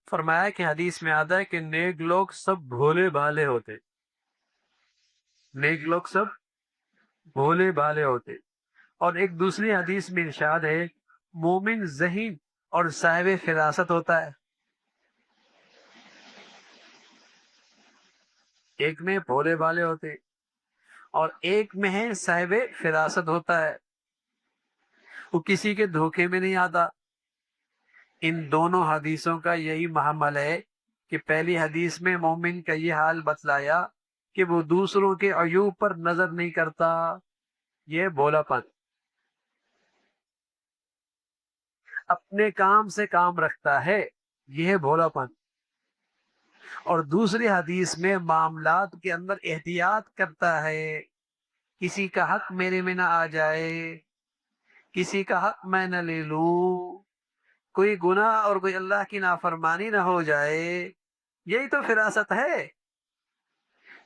فرمایا کہ حدیث میں آتا ہے کہ نیک لوگ سب بھولے بھالے ہوتے، نیک لوگ سب بھولے بھالے ہوتے۔ اور ایک دوسری حدیث میں ارشاد ہے مومن ذہین اور صاحب فراست ہوتا ہے۔ ایک میں بھولے بھالے ہوتے اور ایک میں ہے صاحب فراست ہوتا ہے، وہ کسی کے دھوکے میں نہیں آتا۔ ان دونوں حدیثوں کا یہی محمل ہے کہ پہلی حدیث میں مومن کا یہ حال بتلایا کہ وہ دوسروں کے عیوب پر نظر نہیں کرتا، یہ بھولا پن، اپنے کام سے کام رکھتا ہے، یہ ہے بھولا پن۔ اور دوسری حدیث میں معاملات کے اندر احتیاط کرتا ہے، کسی کا حق میرے میں نہ آ جائے، کسی کا حق میں نہ لے لوں، کوئی گناہ اور کوئی اللہ کی نافرمانی نہ ہو جائے، یہی تو فراست ہے۔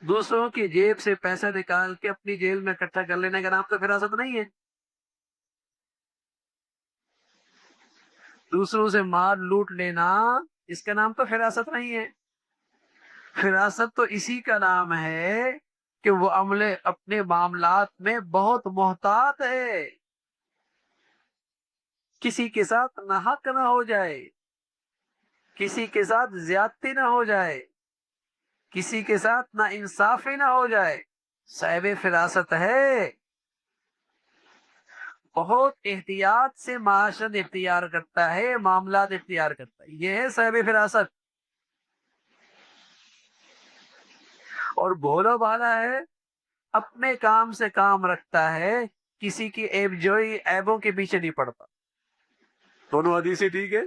دوسروں کی جیب سے پیسہ نکال کے اپنی جیل میں اکٹھا کر لینے کا نام تو فراست نہیں ہے۔ دوسروں سے مال لوٹ لینا، اس کا نام تو فراست نہیں ہے۔ فراست تو اسی کا نام ہے کہ وہ عملے اپنے معاملات میں بہت محتاط ہے، کسی کے ساتھ ناحق نہ ہو جائے، کسی کے ساتھ زیادتی نہ ہو جائے، کسی کے ساتھ نا انصافی نہ ہو جائے، صاحب فراست ہے، بہت احتیاط سے معاشرت اختیار کرتا ہے، معاملات اختیار کرتا ہے، یہ ہے صاحب فراست۔ اور بھولا بھالا ہے، اپنے کام سے کام رکھتا ہے، کسی کی عیب جوئی عیبوں کے پیچھے نہیں پڑتا۔ دونوں حدیثیں ٹھیک ہے،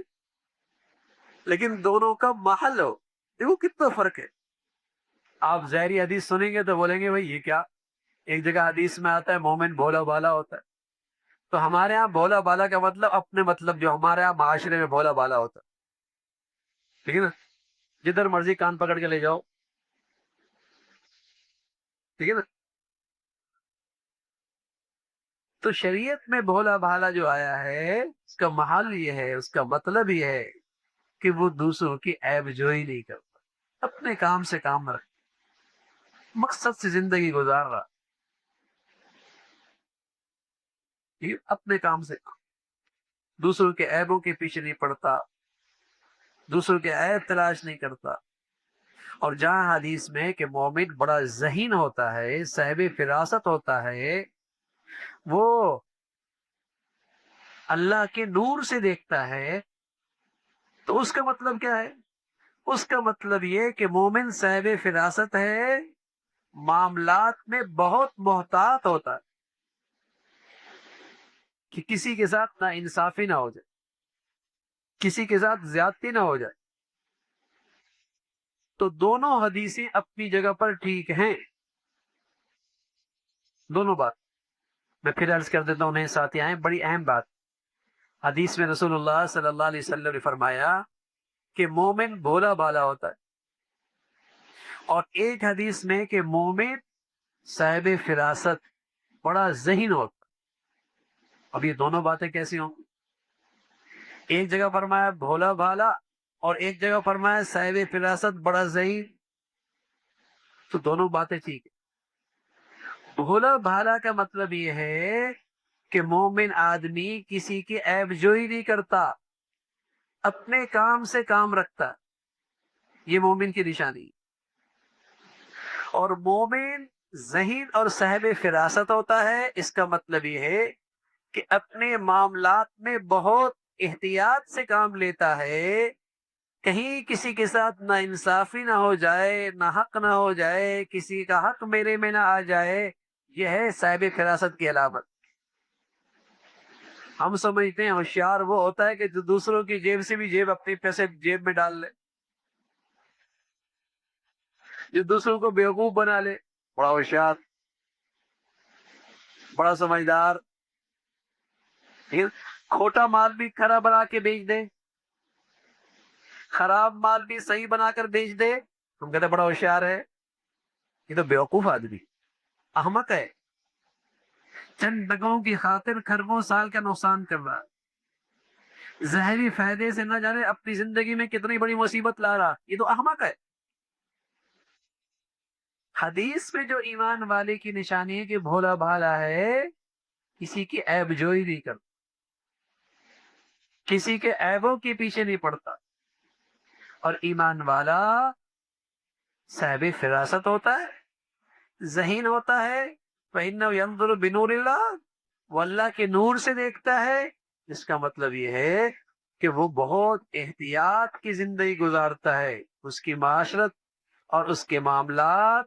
لیکن دونوں کا محل ہو، دیکھو کتنا فرق ہے۔ آپ ظاہری حدیث سنیں گے تو بولیں گے بھائی یہ کیا، ایک جگہ حدیث میں آتا ہے مومن بھولا بھالا ہوتا ہے، تو ہمارے ہاں بھولا بھالا کا مطلب اپنے مطلب جو ہمارے ہاں معاشرے میں بھولا بھالا ہوتا ہے، ٹھیک ہے نا، جدھر مرضی کان پکڑ کے لے جاؤ، ٹھیک ہے نا۔ تو شریعت میں بھولا بھالا جو آیا ہے اس کا محل یہ ہے، اس کا مطلب یہ ہے کہ وہ دوسروں کی عیب جوئی نہیں کرتا، اپنے کام سے کام رکھ، مقصد سے زندگی گزار رہا، یہ اپنے کام سے کام، دوسروں کے عیبوں کے پیچھے نہیں پڑتا، دوسروں کے عیب تلاش نہیں کرتا۔ اور جہاں حدیث میں کہ مومن بڑا ذہین ہوتا ہے، صاحب فراست ہوتا ہے، وہ اللہ کے نور سے دیکھتا ہے، تو اس کا مطلب کیا ہے؟ اس کا مطلب یہ کہ مومن صاحب فراست ہے، معاملات میں بہت محتاط ہوتا ہے کہ کسی کے ساتھ نا انصافی نہ ہو جائے، کسی کے ساتھ زیادتی نہ ہو جائے۔ تو دونوں حدیثیں اپنی جگہ پر ٹھیک ہیں، دونوں بات میں پھر عرض کر دیتا ہوں، انہیں ساتھی آئیں، بڑی اہم بات۔ حدیث میں رسول اللہ صلی اللہ علیہ وسلم نے فرمایا کہ مومن بھولا بھالا ہوتا ہے، اور ایک حدیث میں کہ مومن صاحب فراست بڑا ذہین ہوتا ہے۔ اب یہ دونوں باتیں کیسی ہوں؟ ایک جگہ فرمایا بھولا بھالا اور ایک جگہ فرمایا صاحب فراست بڑا ذہین، تو دونوں باتیں ٹھیک ہے۔ بھولا بھالا کا مطلب یہ ہے کہ مومن آدمی کسی کی عیب جوئی نہیں کرتا، اپنے کام سے کام رکھتا، یہ مومن کی نشانی۔ اور مومن ذہین اور صاحب فراست ہوتا ہے، اس کا مطلب یہ ہے کہ اپنے معاملات میں بہت احتیاط سے کام لیتا ہے، کہیں کسی کے ساتھ نہ انصافی نہ ہو جائے، نہ حق نہ ہو جائے، کسی کا حق میرے میں نہ آ جائے، یہ ہے صاحب فراست کی علامت۔ ہم سمجھتے ہیں ہوشیار وہ ہوتا ہے کہ جو دوسروں کی جیب سے بھی اپنے پیسے جیب میں ڈال لے، جو دوسروں کو بیوقوف بنا لے، بڑا ہوشیار، بڑا سمجھدار، کھوٹا مال بھی کھرا بنا کے بیچ دے، خراب مال بھی صحیح بنا کر بیچ دے، تم کہتے بڑا ہوشیار ہے، یہ تو بیوقوف آدمی، احمق ہے، چند ڈگوں کی خاطر خربوں سال کا نقصان کر رہا ہے۔ ظاہری فائدے سے نہ جانے اپنی زندگی میں کتنی بڑی مصیبت لا رہا، یہ تو احمق ہے۔ حدیث میں جو ایمان والے کی نشانی ہے کہ بھولا بھالا ہے، کسی کی عیب جوئی نہیں کرتا، کسی کے عیبوں کے پیچھے نہیں پڑتا، اور ایمان والا صاحب فراست ہوتا ہے، ذہین ہوتا ہے، فَإِنَّهُ يَنظُرُ بِنُورِ اللَّهِ، وہ اللہ کے نور سے دیکھتا ہے، جس کا مطلب یہ ہے کہ وہ بہت احتیاط کی زندگی گزارتا ہے، اس کی معاشرت اور اس کے معاملات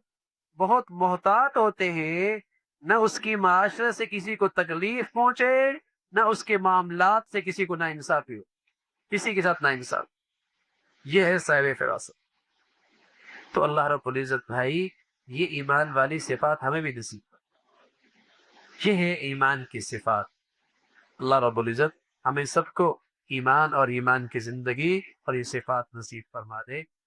بہت محتاط ہوتے ہیں، نہ اس کی معاشرت سے کسی کو تکلیف پہنچے، نہ اس کے معاملات سے کسی کو نا انصافی ہو، کسی کے ساتھ نا انصاف، یہ ہے صاحب فراست۔ تو اللہ رب العزت بھائی یہ ایمان والی صفات ہمیں بھی نصیب کرے، یہ ہے ایمان کی صفات۔ اللہ رب العزت ہمیں سب کو ایمان اور ایمان کی زندگی اور یہ صفات نصیب فرما دے۔